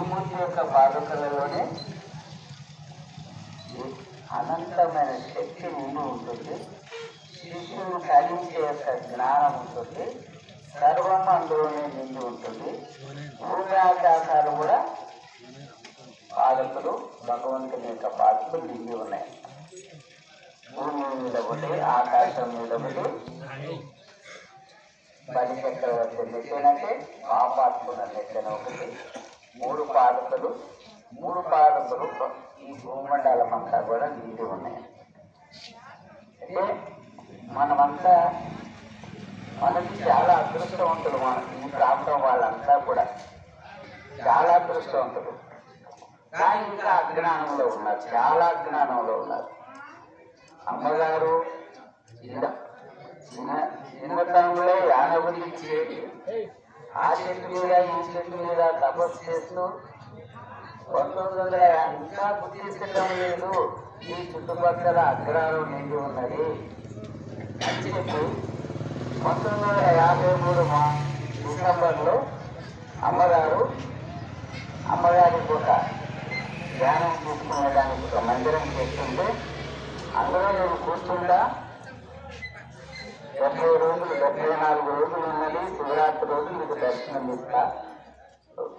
గురుమూర్తి యొక్క పాదుకలలోనే అనంతమైన శక్తి నిండి ఉంటుంది. శిష్యుని కలించే యొక్క జ్ఞానం ఉంటుంది. సర్వం అందులోనే నిండి ఉంటుంది. భూమి ఆకాశాలు కూడా పాదకులు భగవంతుని యొక్క పాదకులు నిండి ఉన్నాయి. భూమి మీద ఒకటి, ఆకాశం మీద ఒకటి, బలి చక్రవర్తి నెట్టినట్టే పాపాత్ముల నెట్టిన ఒకటి, మూడు పాదకులు ఈ భూమండలం అంతా కూడా నిండి ఉన్నాయి. అంటే మనమంతా మనకి చాలా అదృష్టవంతులు. మనకి ఈ ప్రాంతం వాళ్ళంతా కూడా చాలా అదృష్టవంతులు. కానీ ఇంకా అజ్ఞానంలో ఉన్నారు, చాలా అజ్ఞానంలో ఉన్నారు. అమ్మగారు చిన్నతనంలో యానవతి చేసి ఆ చెట్టు మీద ఈ చెట్టు మీద తపస్సు చేస్తూ 1900 ఇంకా గుర్తించడం లేదు, ఈ చుట్టుపక్కల అగ్రహారం నిండి ఉన్నది అని చెప్పి 1953 డిసెంబర్లో అమ్మగారికి ఒక ధ్యానం తీసుకునేదానికి ఒక మందిరం చేస్తుంటే అందులో నేను కూర్చుంటా 74 రోజులు ఉన్నది. శివరాత్రి రోజు మీకు దర్శనం ఇస్తా,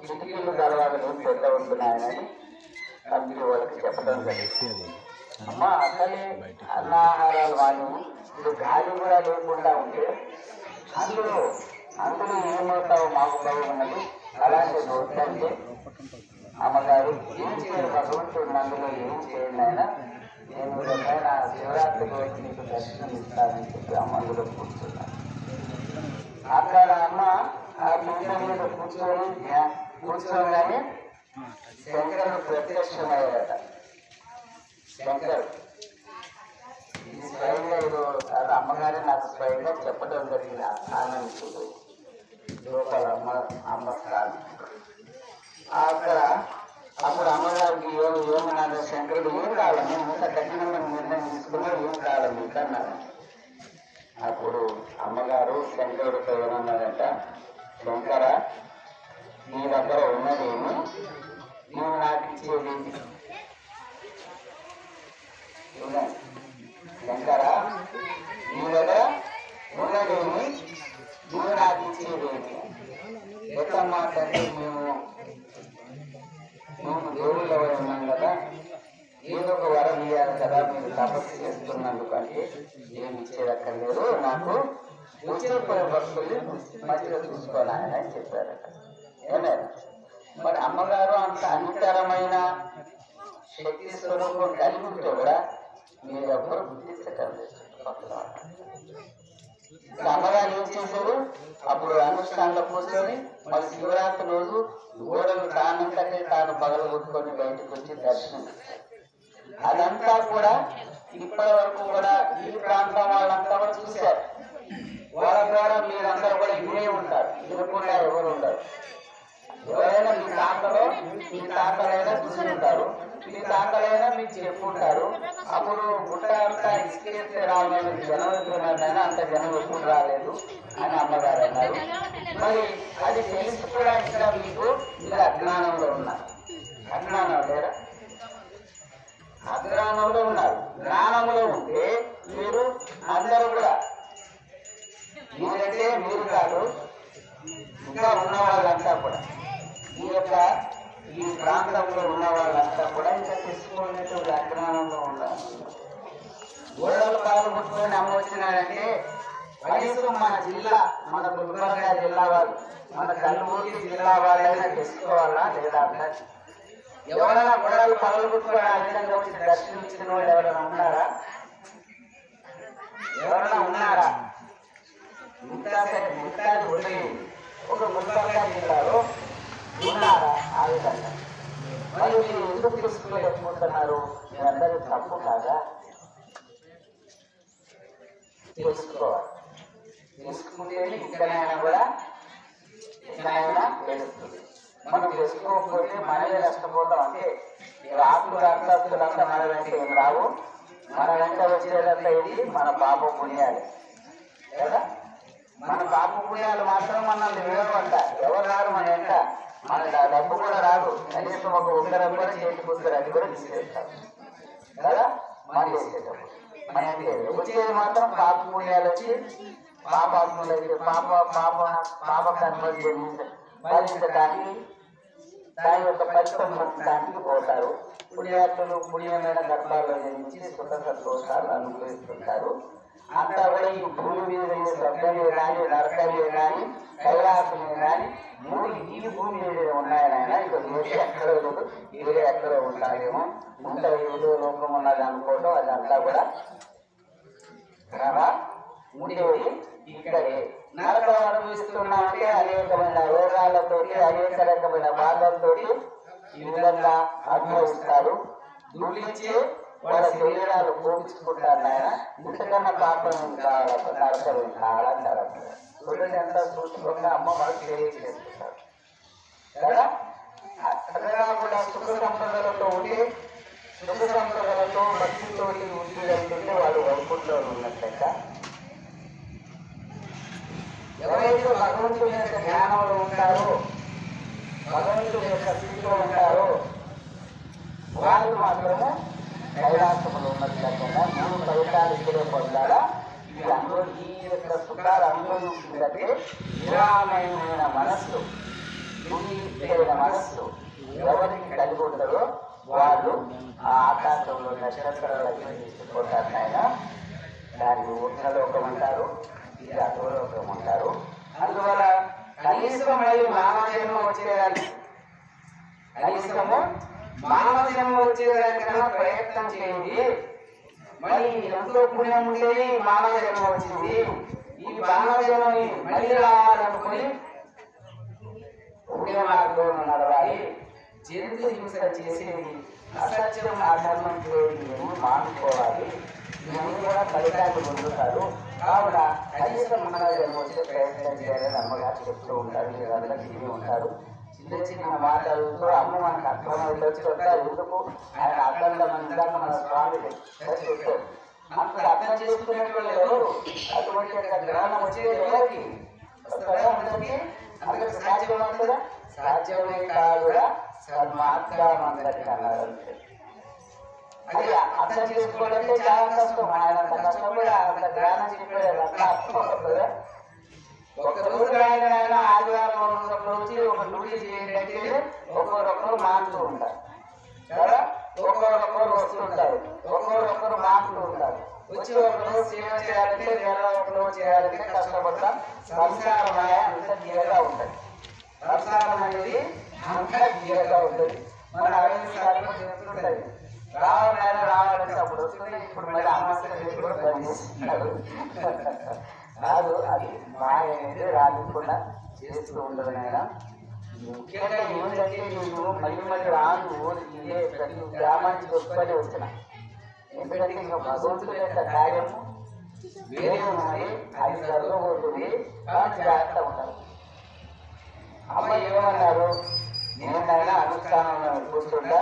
కిటికీలు దర్వాజలు పెద్ద ఉంటున్నాయని కమిటీ వాళ్ళకి చెప్పడం జరిగింది. అమ్మ అసలే అన్నాహారాలు వాళ్ళు ఇప్పుడు గాలి కూడా లేకుండా ఉంటే అందులో ఏమవుతావు మాకు బాగున్నది. అలాంటి వద్దంటే అమ్మగారు ఏం చేయరు, భగవంతుడు అందులో ఏం చేయండి ఆయన, నేను ఎప్పుడైనా శివరాత్రి రోజు నీకు దర్శనం ఇస్తానని చెప్పి అమ్మ అందులో కూర్చున్నాను. అక్కడ అమ్మ ఆ పీఠం మీద కూర్చోగానే శంకరుడు ప్రత్యక్షమయ్యాడట. శంకరుడు ఇది స్వయంగా అమ్మగారే నాకు స్వయంగా చెప్పడం జరిగింది. ఆ స్థానం లోపల అమ్మ స్థానం అక్కడ. అప్పుడు అమ్మగారికి ఏమన్నారు, శంకరుడు ఏం కావాలి, నేను ఇంత కఠినమైన నిర్ణయం తీసుకున్నాడు, ఏం కావాలి మీకు అన్నారు. అప్పుడు అమ్మగారు శంకరుడితో ఏమన్నారంట, శంకర నీ దగ్గర ఉన్నదేమి, నువ్వు నాకు ఇచ్చేది. శంకర నీ దగ్గర ఉన్నదేమి, నువ్వు నాకు ఇచ్చేదేమి. ఎట్లా మాట్లాడితే మేము దేవుళ్ళు ఎవరు ఉన్నాం కదా, ఏదో ఒక వరం ఇవ్వాలి కదా, మీరు తపస్సు చేస్తున్నందుకు అంటే ఏమి ఇచ్చేదక్కర్లేదు, నాకు వచ్చిపోయే భక్తుల్ని మధ్యలో చూసుకోవాలని అని చెప్పారట. ఏమైనా మరి అమ్మగారు అంత అనితరమైన శక్తి స్వరూపం కలిగి ఉంటే కూడా మీరు ఎవ్వరు గుర్తించటం లేదు. అమ్మగారు ఏం చేశారు, అప్పుడు అనుష్ఠానంలో కూర్చొని మరి శివరాత్రి రోజు గోడలు తానంతటే తాను పగలగొట్టుకొని బయటకు వచ్చి దర్శనం. అదంతా కూడా ఇప్పటి వరకు కూడా ఈ ప్రాంతం వాళ్ళంతా కూడా చూశారు. వాళ్ళ ద్వారా మీరందరూ కూడా ఇవే ఉంటారు, ఇవ్వకుండా ఎవరు ఉండరు. ఎవరైనా మీ తాతలైనా చూసుకుంటారు, మీ తాతలైనా మీకు చెప్పుకుంటారు. అప్పుడు గుట్ట అంతా ఇసుకేస్తే రావాలని జనం ఎక్కున్నారైనా అంత జనం ఎప్పుడు రాలేదు అని అమ్మగారు అన్నారు. మరి అది తెలిసి కూడా ఇక్కడ మీకు మీరు అజ్ఞానంలో ఉన్నారు. అజ్ఞానం లేరా? అజ్ఞానంలో ఉన్నారు. జ్ఞానంలో ఉంటే మీరు అందరూ కూడా, మీరంటే మీరు కాదు, ఇంకా ఉన్న వాళ్ళంతా కూడా, ఈ ప్రాంతంలో ఉన్న వాళ్ళంతా కూడా ఇంకా తెలుసుకునేటువంటి అజ్ఞానంలో ఉన్నారు. గోడలు పాల్గొట్టుకొని అమ్మ వచ్చినాడంటే కనీసం మన జిల్లా, మన గుల్బర్గా జిల్లా వాళ్ళు, మన కల్బూర్గి జిల్లా వాళ్ళైనా తెలుసుకోవాలా లేదా? ఎవరైనా గొడవలు పగలగొట్టుకొని ఆ విధంగా వచ్చి దర్శనం ఇచ్చిన వాళ్ళు ఎవరైనా ఉన్నారా? ఇంకా సరే ముట్టాది వదిలేదు, ఒక గుల్బర్గా జిల్లాలో ఉన్నారా ఆ విధంగా? మరి మీరు ఎందుకు తెలుసుకోలేకపోతున్నారు? మీరందరూ తప్పు కాదా? తెలుసుకోవాలి. తెలుసుకుంటేనే ఇక్కడైనా కూడా తెలుస్తుంది. మనం తెలుసుకోకపోతే మనమే నష్టపోతాం. అంటే రాత్రులు అర్థస్తులంతా మన వెంట ఏం రావు, మన వెంట వచ్చేదంతా ఏంటి? మన పాప పుణ్యాలు కదా. మన పాప పుణ్యాలు మాత్రం మనల్ని విడవంట. ఎవరు రారు మన వెంట, మనకి ఆ డబ్బు కూడా రాదు, కనీసం ఒక ఉత్తరం కూడా చేతికి ఉత్తరం అది కూడా తీసుకెళ్తాం కదా మనం చేసేటప్పుడు. మన వచ్చేది మాత్రం పాప పుణ్యాలు వచ్చి పాపాత్మలు అయితే పాప కర్మలు ఫలించడానికి దాని యొక్క ఫలితం పొందడానికి పోతారు. పుణ్యాత్ములు పుణ్యమైన గర్భాల్లో జన్మించి సుఖ సంతోషాలు అనుభవిస్తుంటారు. అంతా కూడా ఈ భూమి మీద స్వర్గమే కానీ నరకమే కానీ కైలాసమే కానీ మూడు ఈ భూమి మీద ఉన్నాయనైనా ఇక వేరే ఎక్కడో లేదు, వేరే ఎక్కడో ఉంటారేమో, ఇంత ఏదో లోకం ఉన్నది అనుకోవడం అదంతా కూడా ఉండేది ఇక్కడే. నరకం అనుభవిస్తున్నామంటే అనేకమైన రోగాలతోటి అనేక రకమైన బాధలతోటి ఈ విధంగా అనుభవిస్తారు. దుర్లించి వాళ్ళ శరీరాలు పోపించుకుంటారు. ఆయన ఇంతకన్నా పాపం నరకం కాదంటారు. చూడండి ఎంత సూక్ష్మంగా అమ్మ మనకు తెలియజేస్తుంటారు కదా. అక్కడ కూడా సుఖ సంపదలతో ఉండి సుఖ సంపదలతో భక్తితో ఉంటుంటే వాళ్ళు వైకుంఠంలో ఉన్నట్లయితే, ఎవరైతే భగవంతుని యొక్క జ్ఞానంలో ఉంటారో భగవంతుని యొక్క స్థితిలో ఉంటారో వాళ్ళు మాత్రము కైలాసములు ఉన్నది కాకుండా మూడు ఫలితాలు ఇక్కడే పొందాలా. ఈ ఈ యొక్క సుఖాలు అనుభవించిందంటే నిరామయమైన మనస్సు, మనస్సు ఎవరికి కలిగి ఉంటారో వాళ్ళు ఆ ఆకాశంలో నక్షత్రాలు తీసుకుపోతారు. ఆయన దాన్ని ఊర్ధలోకం అంటారు, ఇది అధోలోకం అంటారు. అందువల్ల కనీసం మళ్ళీ మానవ జన్మ వచ్చేదాన్ని కనీసము మానవ జన్మ వచ్చేదానికన్నా ప్రయత్నం చేయండి. మరి ఎంతో పుణ్యం ఉండేది మానవ జన్మ వచ్చింది, ఈ మానవ జన్మని మళ్ళీ రావాలనుకుని పుణ్య మార్గంలో నడవాలి. జంతు హింస చేసేది అసత్యం అధర్మం చేయడం మానుకోవాలి. ఇవన్నీ కూడా ఫలితాన్ని పొందుతారు. కావున కనీసం మానవ జన్మ వచ్చే ప్రయత్నం చేయాలని అమ్మగారు చెప్తూ ఉంటారు. మీరంతా తిరిగి ఉంటారు. చిన్న చిన్న మాటలతో అమ్మ మనకు అర్థమైతే ఎందుకు ఆయన అర్థంలో ఇందాక మన స్వామి చెప్పారు. అప్పుడు అర్థం చేసుకునే వాళ్ళు ఎవరు? అటువంటి గ్రహణం వచ్చేది ఎవరికి అందరికీ అందరికి సాధ్యమవుతుందా? సాధ్యమే కాదుగా సన్మార్గం అందరికి అన్నారు. అది అర్థం చేసుకోవాలంటే చాలా కష్టం. ఆయన అంత కష్టపడి అంత జ్ఞానం చెప్పాడు, అంత అర్థం అవుతుందా? ఒక రోజు ఆయన ఆదివారం రోజు ఒక డ్యూటీ చేయండి అంటే ఒక్కొక్కరు మారుతూ ఉంటారు కదా, ఒక్కొక్కరు వస్తుంటారు, ఒక్కొక్కరు మారుతూ ఉంటారు. వచ్చి ఒక రోజు సేవ చేయాలంటే నెల ఒక రోజు చేయాలంటే కష్టపడతాం. సంసారం అంత తీయగా ఉంటుంది. సంసారం అనేది అంత తీయగా ఉంటుంది. మన 60 సార్లు చెప్తుంటది రావాలంటే అప్పుడు వస్తుంది. ఇప్పుడు మళ్ళీ అమాసలు కూడా పనిచేస్తున్నారు కాదు, అది మాయ అనేది రాకుండా చేస్తూ ఉండదు. ఆయన ముఖ్యంగా ఏమిటంటే నేను మళ్ళీ రాను ఇదే ప్రతి గ్రామానికి ఒక్కడే వచ్చిన. ఎందుకంటే ఇంకా భగవంతుడి యొక్క కార్యము వేరే ఉన్నది, అది జరగబోతుంది. కానీ జాగ్రత్త ఉంటారు. అమ్మ ఏమన్నారు, నేనైనా అనుష్ఠానంలో కూర్చుంటా,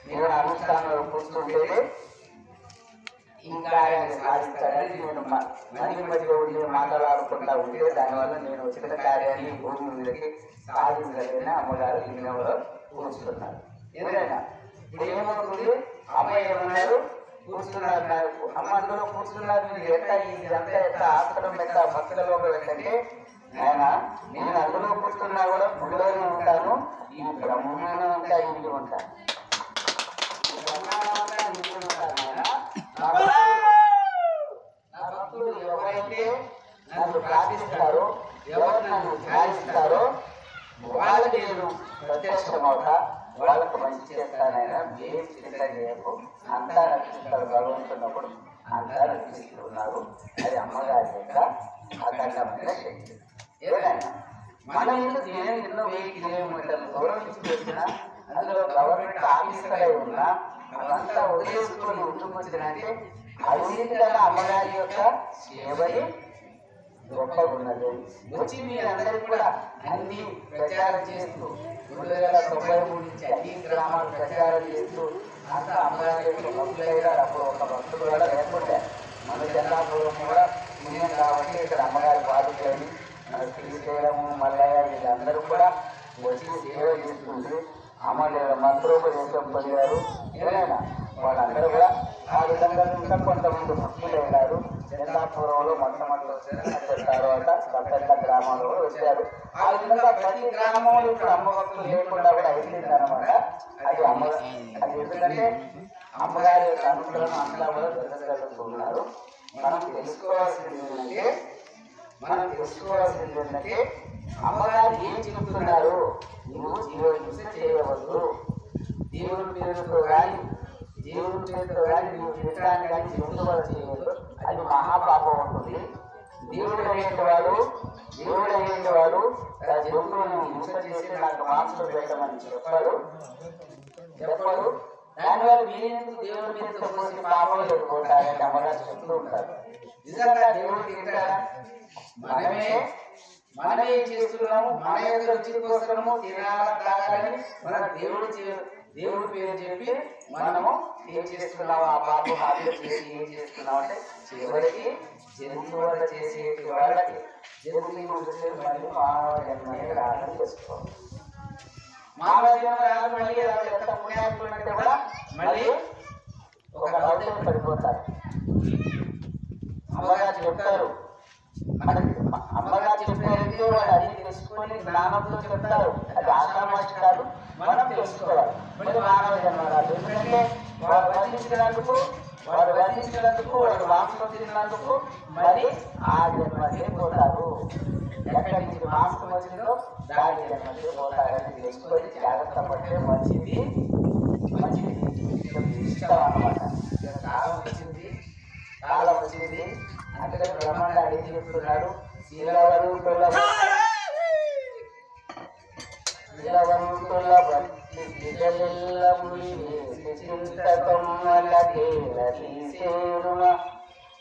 నేను అనుష్ఠానంలో కూర్చుంటే ఇంకా ఆయన సాధిస్తాడని నేను మంది మధ్య ఉండి మాట్లాడుకుంటా ఉంటే దానివల్ల నేను వచ్చిన కార్యాన్ని భూమి మీదకి సాధించలేదని అమ్మగారు లింగంలో కూర్చున్నారు. ఏదైనా ఇప్పుడు ఏమవుతుంది, అమ్మ ఏమన్నారు కూర్చున్నారు, అమ్మ అందులో కూర్చున్నారు. మీరు ఎట్లా ఇదంతా ఎట్లా ఆశ్రమం ఎట్లా భక్తులలో పెట్టంటే ఆయన నేను అందులో కూర్చున్నా కూడా గుడిలోనే ఉంటాను, ఈ బ్రహ్మాండం అంతా ఇంటి ఉంటాను, బ్రహ్మాండం అంతా ఇంటి ఉంటాను. ఆయన నా భక్తులు ఎవరైతే నన్ను ప్రార్థిస్తారో, ఎవరు నన్ను ధ్యానిస్తారో వాళ్ళకి నేను ప్రత్యక్షమవుతా, వాళ్ళకు మంచి చేస్తానైనా ఏం చింత చేయకు. అంతా రక్షిస్తారు భగవంతున్నప్పుడు, అంతా రక్షిస్తున్నారు. అది అమ్మగారి యొక్క అఖండమైన శక్తి. ఏదైనా మనం ఎందుకు నేను ఎన్నో 1000 కిలోమీటర్లు దూరం నుంచి వచ్చినా, అందులో గవర్నమెంట్ ఆఫీసర్లై ఉన్నా అవంతా వదిలేసుకొని ముందుకు వచ్చినంటే అన్నింటికన్నా అమ్మగారి యొక్క సేవని గొప్పగా ఉన్నది. వచ్చి మీరందరూ కూడా అన్ని ప్రచారం చేస్తూ 2093 నుంచి అన్ని గ్రామాలు ప్రచారం చేస్తూ అంతా అమ్మగారి యొక్క భక్తులయ్యారు. అప్పుడు ఒక భక్తులు కూడా లేకుండా మన జనాభాలో కూడా పుణ్యం కాబట్టి ఇక్కడ అమ్మగారి బాధకులని మన శ్రీశైలము మల్లయ్య వీళ్ళందరూ కూడా వచ్చి సేవ చేస్తుంది. అమ్మగారు మంత్రోపదేశం పొందారు. ఏమైనా వాళ్ళందరూ కూడా ఆ విధంగా ఇంకా కొంతమంది భక్తులైనారు. చందాపురంలో మొట్టమొదటి తర్వాత పెద్ద గ్రామాల్లో వచ్చారు. ఆ విధంగా ప్రతి గ్రామంలో ఇప్పుడు అమ్మ భక్తులు లేకుండా కూడా అయిపోయింది అనమాట. అది అది ఎందుకంటే అమ్మగారి యొక్క అనుగ్రహం అంతా కూడా జరగలుగుతున్నారు. మనం తెలుసుకోవాల్సింది ఏంటంటే అమ్మగారు ఏం చెబుతున్నారు, నువ్వు జీవహింస చేయవద్దు, దేవుడి పేరుతో కానీ నువ్వు తిట్టడానికి కానీ జంతువులు చేయవద్దు, అది మహాపాపం ఉంటుంది. దేవుడు అనేటివాడు జంతువులను హింస చేసి నాకు మాంసం పెట్టమని చెప్పాడు. దానివల్ల మీరెందుకు దేవుడి మీద పోసి పాపం లేకపోతారని అమ్మగారు చెప్తూ ఉంటారు. నిజంగా దేవుడు తింటారా? మనమే ఏం చేస్తున్నాము, మన యొక్క రుచి కోసము తినాలని మన దేవుడి పేరు చెప్పి మనము ఏం చేస్తున్నాము, ఆ పాపం అదే చేసి ఏం చేస్తున్నాం అంటే చివరికి జంతువుల చేసేటి వాళ్ళకి జంతువులు మళ్ళీ మానవ జన్మని రాగం చేసుకోవాలి. మానవ జన్మ రాగం మళ్ళీ ఎంత పుణ్యాత్ములంటే కూడా మళ్ళీ ఒక దౌర్యం పడిపోతారు. అమ్మగారు చెప్తారు, అమ్మగారు చెప్పారంటే వాడు అది తెలుసుకొని జ్ఞానంతో చెప్తారు. అది ఆషామాషి కాదు, మనం తెలుసుకోవాలి. మళ్ళీ మానవ జన్మ రాదు. ఎందుకంటే వాడు వర్ణించినందుకు వాడు మాంసం తిన్నందుకు మరి ఆ జన్మకే పోతారు. ఎక్కడి నుంచి మాంసం వచ్చిందో దాని జన్మకే పోతారని తెలుసుకొని జాగ్రత్త పడితే మంచిది ఇష్టం అన్నమాట. కాలం వచ్చింది అంటే బ్రహ్మాండ అడిగి చెప్తున్నాడు. శీలవరుతుల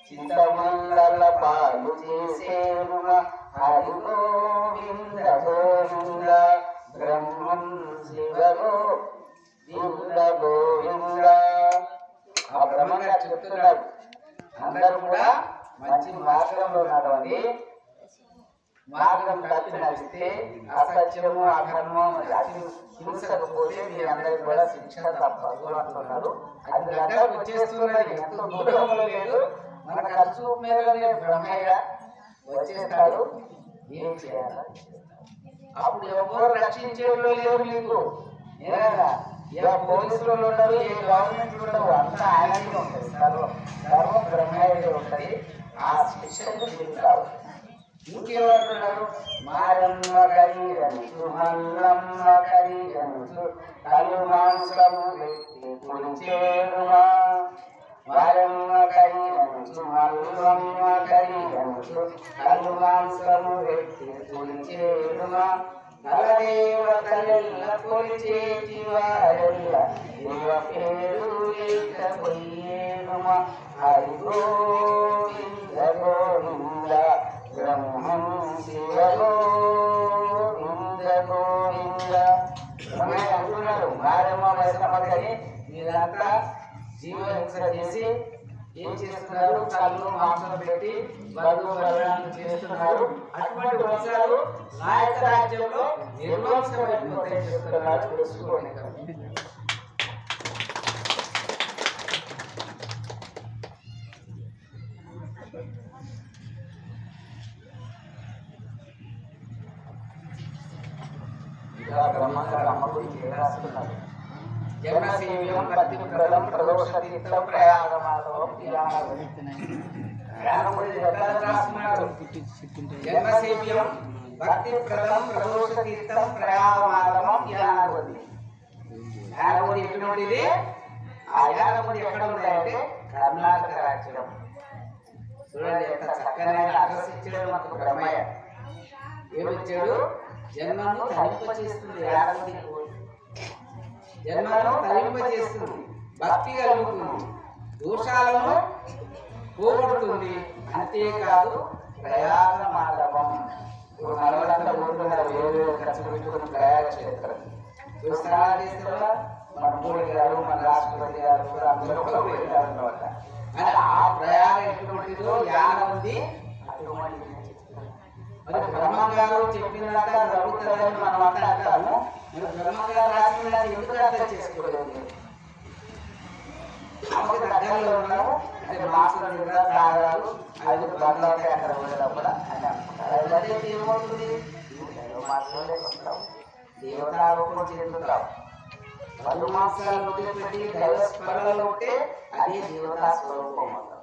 చింతమండల పాలు చేసేరుమ హరి గోవింద గోవింద బ్రహ్మం శివగో వింద గోవింద. ఆ బ్రహ్మంగా చెప్తున్నాడు అందరూ కూడా మంచి మార్గంలో ఉన్నటువంటి మార్గం తప్పి నడిస్తే అసత్యము అధర్మం హింసకపోతే మీరందరికీ కూడా శిక్ష తప్పదు అంటున్నారు. అది గడ్డకు వచ్చేస్తున్నది, ఎంతో దూరంలో లేదు, మన ఖర్చు మేరలోనే బ్రహ్మయ్య వచ్చేస్తాడు. ఏం చేయాలి? అప్పుడు ఎవరు రక్షించేలో లేరు మీకు. ఏదైనా ఏ పోలీసులు ఉండరు, ఏ గవర్నమెంట్ ఉండవు, అంతా ఆయనకే ఉంటుంది. సర్వం బ్రహ్మయ్యే ఉంటుంది. ఆ శిక్షకు తిరుగుతావు. ఇంకేమంటున్నారు? మారమ్మ కరీరనుసు మల్లమ్మ కరీరనుసు కలు మాంసము పెట్టి పులిచేరుమా. మారమ్మ కరీరనుసు మల్లమ్మ కరీరనుసు కలు మాంసము పెట్టి పులిచేరుమా. నలదేవతలెల్ల కొలిచేటి వారెల్ల దేవ పేరు పోయేనుమా. హరి గోవింద గోవింద బ్రహ్మం శివ గోవింద గోవింద. బ్రహ్మయ్య అంటున్నారు, మారమ్మ వైష్ణవని మీరంతా జీవహింస చేసి ఏం చేస్తున్నారు? కళ్ళు మాంసం పెట్టి బంధు బలరాన్ని చేస్తున్నారు. అటువంటి వంశాలు నాయక రాజ్యంలో నిర్వంశమైపోతాయి చెప్తున్నారు. తెలుసుకోండి. బ్రహ్మంగారు అమ్మ గురించి రాస్తున్నారు. జన్మసేవ్యం ప్రతిప్రదం ప్రదోషతీర్థం ప్రయాగమాధవం రాస్తున్నాడు. జన్మసేవ్యం భక్తిప్రదం ప్రదోషతీర్థం ప్రయాగమాధవం యానవది. యానవది ఎటువంటిది? ఆ యానవది ఎక్కడ ఉందంటే కర్ణాటక రాజ్యం. చూడండి ఎంత చక్కనైన ఆకర్షించాడు మనకు బ్రహ్మయ్య. ఏమొచ్చాడు? జన్మను తరింపచేస్తుంది. యానవది జన్మను తరింపచేస్తుంది, భక్తి కలుగుతుంది, దోషాలను పోగొడుతుంది. అంతేకాదు ప్రయాగ మాధవం. ఇప్పుడు మనవాళ్ళంతా పోతున్నారు వేరే ఖర్చు పెట్టుకుని ప్రయాగ క్షేత్రం స్నానాలు చేస్తున్నా. మన మోడీ గారు, మన రాష్ట్రపతి గారు కూడా అందరూ కూడా వెళ్ళారు అనమాట. అని ఆ ప్రయాగం ఎటువంటిదో యానం ఉంది అటువంటి మరి బ్రహ్మంగారు చెప్పినట్టు జరుగుతుందని మనం అంతా అంటాము. మరి బ్రహ్మంగారు రాసిన ఎందుకు అర్థం చేసుకోలేదు? అమ్మకి దగ్గరలో ఉన్నాము అంటే మాస్టర్ నిద్ర తాగారు, అది బంధువులకి అక్కడ ఉండడం కూడా అని అనుకుంటారు. అదైతే ఏమవుతుంది? మాటలోనే వస్తావు, దేవతారూపం చెందుతావు. 10 మాసాలు వదిలిపెట్టి దైవ స్మరణలో ఉంటే అదే దేవతా స్వరూపం అవుతాం.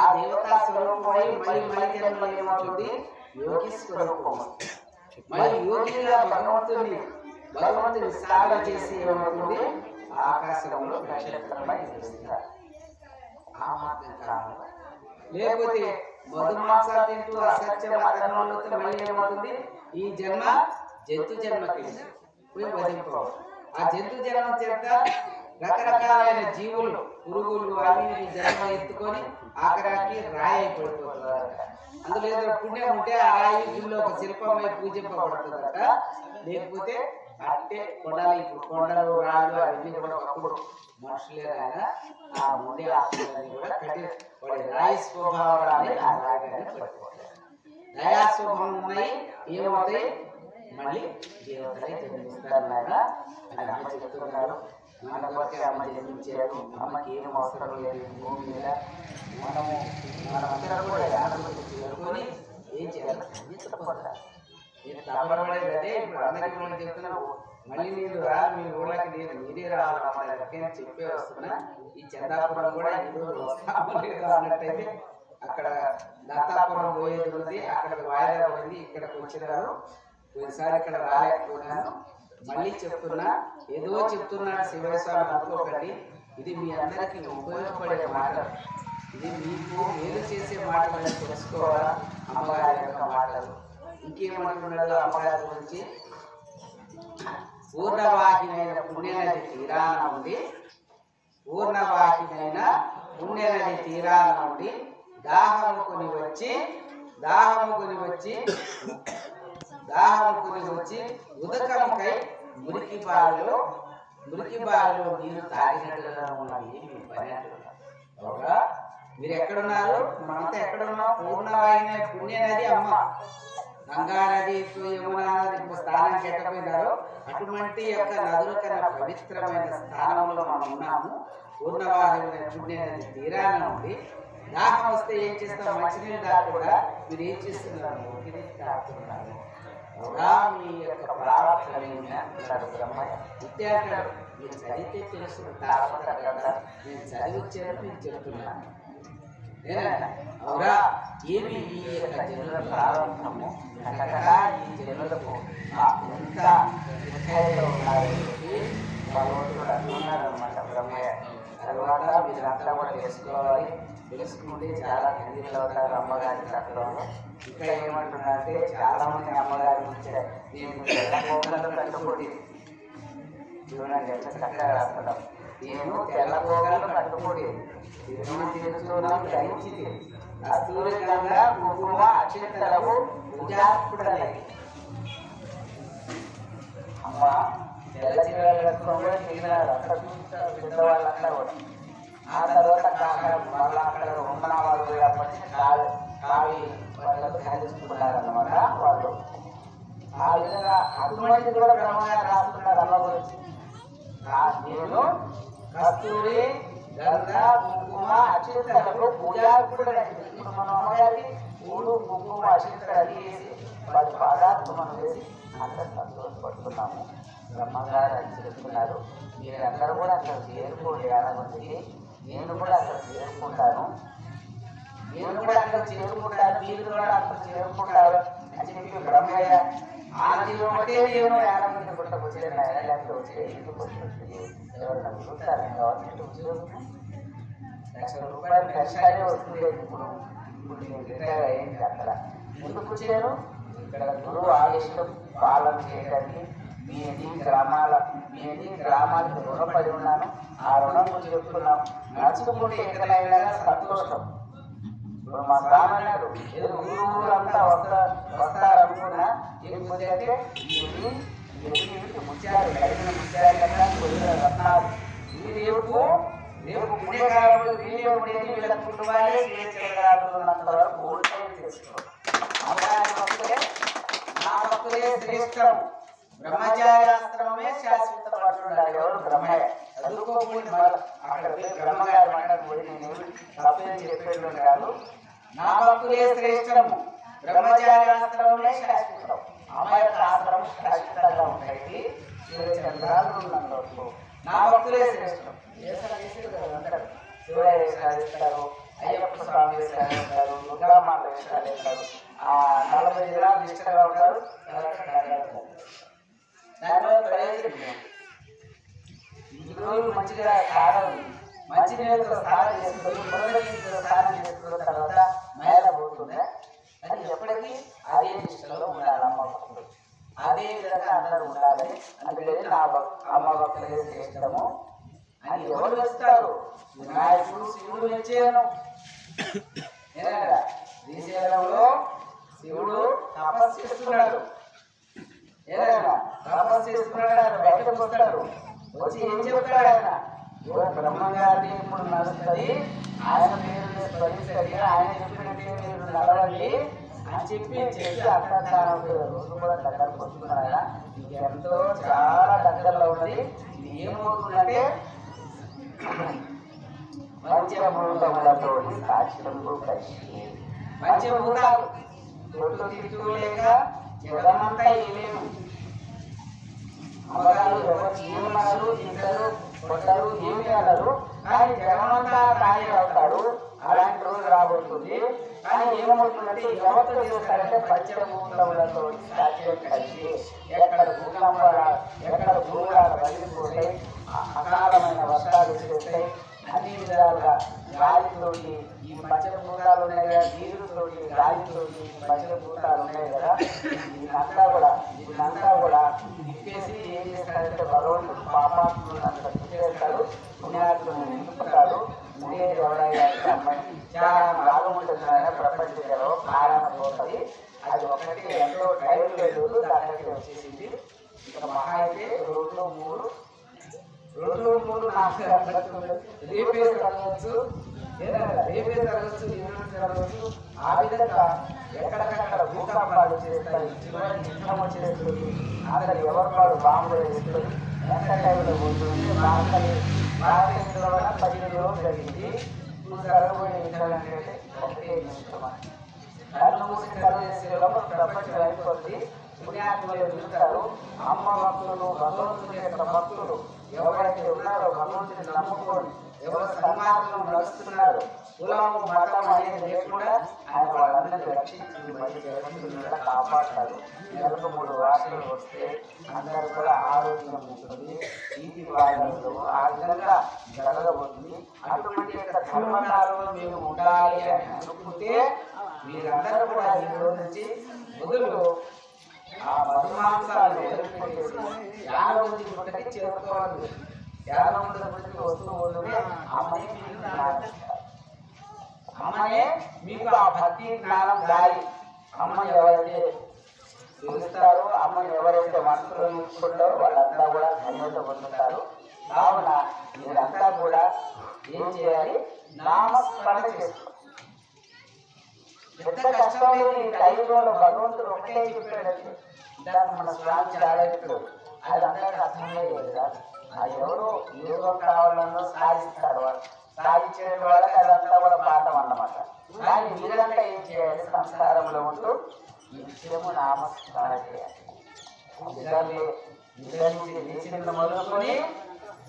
ఆ దేవతా స్వరూపమై మళ్ళీ జన్మలో ఏమవుతుంది? యోగి స్వరూపం. మరి యోగిగా భగవంతుని సాధన చేసి ఏమవుతుంది? ఆకాశంలో నక్షత్రమై నిలుస్తారు. ఆ మాత్రం కాదు. లేకపోతే మధుమాంసాలు తింటూ అసత్యం అధర్మంలో మళ్ళీ ఏమవుతుంది? ఈ జన్మ జంతు జన్మకి పోయి వదిలిపోవాలి. ఆ జంతు జన్మ చేత రకరకాలైన జీవులు, పురుగులు అవి జన్మ ఎత్తుకొని ఆఖరాకి రాయి పడిపోతున్నారు. అందులో ఏదో పుణ్యం ఉంటే ఆ రాయి భూమిలో ఒక శిల్పమై పూజింపబడుతుందట. లేకపోతే అంటే కొండలు రాళ్ళు అవన్నీ కూడా ఒకప్పుడు మనుషులే ఆయన ఆ ముందే ఆకులన్నీ కూడా కట్టి వాడి రాయి స్వభావాన్ని ఆ రాయిగానే పడిపోతాయి. దయా స్వభావం ఉన్నాయి ఏమవుతాయి? మళ్ళీ దేవతలై జన్మిస్తారు ఆయన అని అమ్మ చెప్తున్నారు. మన కొరకే అమ్మ జన్మించారు. అమ్మకి ఏం అవసరం లేదు భూమి మీద. మనమందరం కూడా ఆనందం చేరుకొని ఏం చేయాలి? సంగీతపడాలి. నేను తప్పబడేది అదే. ఇప్పుడు అందరికీ మనం చెప్తున్నాను, మళ్ళీ నేను రా, మీ ఊళ్ళకి నేనే రావాలని చెప్పే వస్తున్నా. ఈ చందాపురం కూడా ఈరోజు వస్తాము లేదు అన్నట్టయితే అక్కడ దత్తాపురం పోయేది ఉంది, అక్కడ వాయిదా ఉంది, ఇక్కడికి వచ్చినారు. ఒకసారి ఇక్కడ రాలేకపోయినాను. మళ్ళీ చెప్తున్నా, ఏదో చెప్తున్నాడు శివస్వామి అనుకోకండి. ఇది మీ అందరికీ ఉపయోగపడే మాట. ఇది మీకు మేలు చేసే మాటలను తెలుసుకోవాలా అమ్మగారి యొక్క మాటలు. ఇంకేమంటున్నాడు అమ్మగారి గురించి? పూర్ణవాహినైన పుణ్యనది తీరాన ఉండి, పూర్ణవాహినైన పుణ్యనది తీరాన ఉండి దాహము కొని వచ్చి ఉదకముకై మురికి బావిలో నీరు తాగినట్లుగా ఉన్నది మీ పని అంటున్నారు. మీరు ఎక్కడున్నారు? మనమంతా ఎక్కడున్నాం? పూర్ణవాహిని పుణ్యనది అమ్మ. గంగా నది, యమునా నది స్థానానికి ఎట్టపోయినారో అటువంటి యొక్క నదుల కన్నా పవిత్రమైన స్థానంలో మనం ఉన్నాము. పూర్ణవాహిని పుణ్యనది తీరాన ఉండి దాహం వస్తే ఏం చేస్తాం? మంచినీళ్ళు దాకా మీరు ఏం చేస్తున్నారు? తాగుతున్నారు. మీ యొక్క ప్రారంభమైన విద్యార్థులు మీరు చదివితే తెలుసు. నేను చదివించాను, నేను చెప్తున్నాను. అవురా, ఏమి ఈ యొక్క జనుల ప్రారంభము అనగా ఈ జనులకు ఎంత భగవంతుడు అంటున్నాడు అనమాట బ్రహ్మయ్య. తర్వాత మీరంతా కూడా తెలుసుకోవాలి. తెలుసుకుంటే చాలా ఖరీదులు అవుతారు అమ్మగారి తత్వంలో. ఇంకా ఏమంటున్నారంటే చాలా మంది అమ్మగారి గురించి నేను తెల్లపోగలను కట్టుకోండి చూడండి ఎంత చక్కగా రాస్తున్నాం. నేను తెల్లపోగలను కట్టుకోండి తిరుమల ధరించింది ఆ సూర్యగంగా కుంకుమ అక్షంతలకు పూజార్పుడనే. అమ్మ తెల్ల చీరలు కట్టుకోవడం కూడా తిరిగినారు అక్కడ చూస్తారు పెద్దవాళ్ళంతా కూడా. ఆ తర్వాత మళ్ళీ అక్కడ ఉన్న వాళ్ళు కావి వాళ్ళతో ఖండిస్తున్నారు అన్నమాట వాళ్ళు. ఆ విధంగా అటువంటిది కూడా బ్రహ్మగారు రాస్తున్నారు అమ్మ గురించి. నేను కస్తూరి గంధ కుంకుమ అక్షంతలకు పూజార్పుడనే. ఇప్పుడు మనం అమ్మగారికి పూలు కుంకుమ అక్షంతలు అది వేసి 10 పాదాలు మనం వేసి అందరూ సంతోషపడుతున్నాము. బ్రహ్మగారు అని చెప్తున్నారు. మీరందరూ కూడా అక్కడ చేరుకోండి ఆనందించి. నేను కూడా అక్కడ చేరుకుంటాను, మీరు కూడా అక్కడ చేరుకుంటారు అని చెప్పి బ్రహ్మయ్య ఆ జీవం అంటే నేను ఆనందించి పుట్టకొచ్చే లేకపోతే వచ్చే ఎందుకు వస్తుంది? ఎవరైనా చూస్తారు గవర్నమెంట్ ఉద్యోగం ₹1,00,000 కష్టాలే వస్తుంది. ఇప్పుడు నేను రిటైర్ అయ్యింది. అక్కడ ఎందుకు వచ్చాను? ఇక్కడ గురువు ఆదేశం పాలన చేయడానికి మీ గ్రామానికి రుణపడి ఉన్నాను. ఆ రుణం గురించి చెప్తున్నాం. నడుచుకుంటే ఎక్కడైనా సంతోషం. ఇప్పుడు మా గ్రామాలు ఏదో ఊరంతా వస్తారనుకున్నా లేకపోతే అంటే ముత్యాలు కలిగిన ముత్యాలు కన్నా కొద్దిగా రత్నాలు ఈ రేపు పుణ్యకాలంలో వీడియో ఉండేది వీళ్ళ కుటుంబాలే ఉన్నంత వరకు ఓల్టైన్ చేసుకోవాలి. శ్రేష్టం బ్రహ్మచార్యాశ్రమమే శాశ్వతం అంటున్నాడు ఎవరు బ్రహ్మయ్య చదువుకోకుండా అక్కడ బ్రహ్మగారు మాట్లాడి పోయి నేను తప్పని చెప్పేట్లు కాదు నా భక్తులే శ్రేష్టము బ్రహ్మచార్యాశ్రమమే శాశ్వతం అమ్మాయి ఆశ్రమం శాశ్వతంగా ఉంటాయి చంద్రాలు ఉన్నందుకు నా భక్తులే శ్రేష్టం అంటారు శివయ్య వేషాలు వేస్తారు అయ్యప్ప స్వామి వేషాలు వేస్తారు దుర్గామాత వేషాలు వేస్తారు 40 దినాలు నిష్టగా ఉంటారు దానివల్ల ప్రయోజనం రోజు మంచిగా స్నానం మంచి నీళ్ళతో స్నానం చేసుకొని మొదలైన స్నానం చేసుకున్న తర్వాత మేళ పోతుందా అది ఎప్పటికీ అదే నిష్టలో ఉండాలి అమ్మ భక్తులు అదే విధంగా అందరూ ఉండాలి అందుకని నా అమ్మ భక్తులే శ్రేష్టము అని ఎవరు వస్తారు వినాయకుడు శివుడు మెచ్చేయను శ్రీశైలంలో శివుడు తపస్సు చేస్తున్నాడు తపస్సు చేస్తున్నాడు ఆయన బయటకు వస్తాడు వచ్చి ఏం చెప్తాడు ఆయన బ్రహ్మగారి ఇప్పుడు నడుస్తుంది ఆయన పేరు స్మరిస్తుంది ఆయన చెప్పినట్టే మీరు నడవండి అని చెప్పి అక్కడ రోజు కూడా దగ్గరకు వస్తున్నాడు ఆయన ఇది ఎంతో చాలా దగ్గరలో ఉన్నది ఇది ఏమవుతుందంటే పంచభూతములతో సాక్ష్యము కలిసి పంచభూతాలు తొట్టు తిట్టు లేక జగమంతా ఏమేమి అమ్మగారు ఎవరు ఏమన్నారు తింటారు కొట్టరు ఏమి అన్నారు కానీ జగమంతా తానే అవుతాడు అలాంటి రోజు రాబోతుంది కానీ ఏమవుతుందంటే ఎవరితో చేస్తారంటే పంచభూతములతో సాక్ష్యం కలిసి ఎక్కడ భూములాలు వదిలిపోతాయి అకాలమైన వర్షాలు చేస్తాయి అన్ని విధాలుగా గాలితోటి ఈ పంచభూతాలు ఉన్నాయి కదా నీరుతోటి గాలితోటి పంచభూతాలు ఉన్నాయి కదా దీనంతా కూడా తిప్పేసి ఏం చేస్తాడంటే భగవంతుడు పాపాత్ములను అంత తిప్పేస్తాడు పుణ్యాత్ములను నింపుతాడు ఉండేది ఎవరైనా అమ్మాయి చాలా భాగం ఉంటుంది ఆయన ప్రపంచంలో కారణ పోతుంది అది ఒకటి ఎంతో టైం లేదు దానికి వచ్చేసింది ఇక మహా అయితే 2-3 రేపే జరగవచ్చు ఆ విధంగా ఎక్కడికక్కడ భూకంపాలు చేస్తాయి యుద్ధం వచ్చేస్తుంది అక్కడ ఎవరు వాడు బాంబులు వేస్తుంది ఎంత టైంలో పోతుంది భారతదేశంలో 15 రోజులు జరిగింది ఇప్పుడు జరగబోయే యుద్ధాలు అంటే ఒకటే నిమిషం కళ్ళు మూసి కళ్ళు చేసే లోపల ప్రపంచం అయిపోతుంది పుణ్యాత్మలు ఎదుగుతారు అమ్మ భక్తులు భగవంతుని యొక్క భక్తులు ఎవరైతే ఉన్నారో భగవంతుని నమ్ముకొని ఎవరు సన్మార్గం నడుస్తున్నారు కులము మతం అనేది లేకుండా ఆయన వాళ్ళందరినీ రక్షించి మంచి కాపాడతారు నెలకు 3 వార్తలు వస్తే అందరూ కూడా ఆరోగ్యం ఉంటుంది ఇంటి వాళ్ళు ఆ విధంగా జరగబోతుంది అటువంటి యొక్క ధర్మకాలంలో మీరు ఉండాలి అని అనుకుంటే మీరందరూ కూడా ఈ రోజు నుంచి మొదలు ఆ మధుమాంసాలు వదిలిపెట్టేసి 50 గుట్టకి చేరుకోవాలి 50 గుట్టకి వస్తూ ఉంటే అమ్మనే మీకు ఆ భక్తి జ్ఞానం దారి అమ్మని ఎవరైతే పిలుస్తారో అమ్మని ఎవరైతే మనసులో నిలుచుకుంటారో వాళ్ళంతా కూడా ధన్యత పొందుతారు కావున మీరంతా కూడా ఏం చేయాలి నామస్మరణ చేసుకోవాలి పెద్ద కష్టం లేదు ఈ టైంలో భగవంతుడు ఒకటే చెప్పాడంటే దాన్ని మన స్వామి చాలా చెప్పాడు అది అందరికీ అర్థమే లేదు కాదు అది ఎవరు యోగం కావాలన్నా సాధిస్తారు వాళ్ళు సాధించే వాళ్ళకి అదంతా కూడా పాఠం అన్నమాట కానీ మీరంతా ఏం చేయాలి సంస్కారంలో ఉంటూ ఈ విషయము నామస్మరణ చేయాలి నిద్ర మొదలుకొని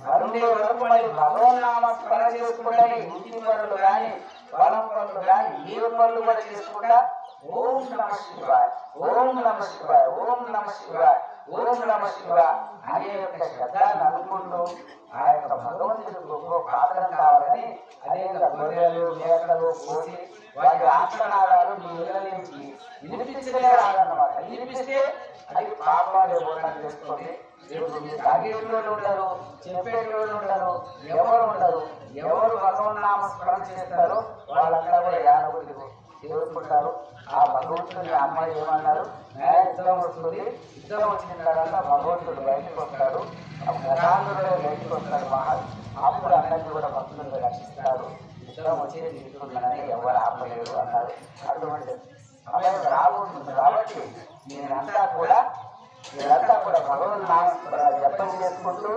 వరుణే వరకు మరి భగవన్నామస్మరణ చేసుకుంటే ఇంటి పనులు కానీ పొలం పనులు కానీ ఏ పనులు కూడా చేసుకుంటా ఓం నమ శివాయ ఓం నమ శివాయ ఓం నమ శివాయ ఓం నమ శివాయ అనే యొక్క శబ్దాన్ని అనుకుంటూ ఆ యొక్క భగవంతుడికి గొప్ప పాత్రం కావాలని అనేక గొర్రెలు మేకలు కోసి వాటి ఆత్మనాదాలు మీ ఇళ్ళ నుంచి వినిపించలే రాదన్నమాట వినిపిస్తే అది పాపాలు ఓటం చేసుకొని తాగేటోళ్ళు ఉండరు చెప్పేటోళ్ళు ఉండరు ఎవరు భగవన్నామ స్మరణ చేస్తారో వాళ్ళంతా కూడా యానగుడికి చేరుకుంటారు ఆ భగవంతుని అమ్మాయి ఏమన్నారు యుద్ధం వస్తుంది యుద్ధం వచ్చిన తర్వాత భగవంతుడు బయటకు వస్తాడు ప్రధానుడు బయటకు వస్తాడు అప్పుడు అందరినీ కూడా భక్తులను రక్షిస్తాడు యుద్ధం వచ్చేది తీసుకున్నాడని ఎవరు ఆపలేరు అన్నారు అటువంటి సమయం రాబోతుంది కాబట్టి నేనంతా కూడా ఇదంతా కూడా భగవన్ జపం చేసుకుంటూ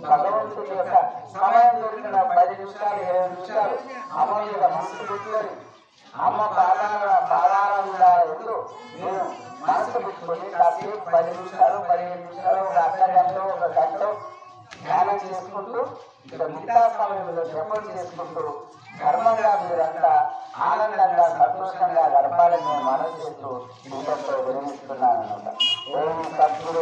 భగవంతుడి యొక్క సమయం దొరికిన 10 నిమిషాలు 20 నిమిషాలు అమ్మ మీద మనసు పెట్టుకొని అమ్మ పాదాల ఎందు నేను మనసు పెట్టుకొని కాసేపు 10 నిమిషాలు 15 నిమిషాలు ఒక అర్ధ గంట ఒక గంట ధ్యానం చేసుకుంటూ ఇక మిగతా సమయంలో జపం చేసుకుంటూ ధర్మంగా మీరంతా ఆనందంగా సంతోషంగా గడపాలని నేను మనసు చేస్తూ మీతో విరమిస్తున్నాను అన్నమాట. ఓం సద్గురు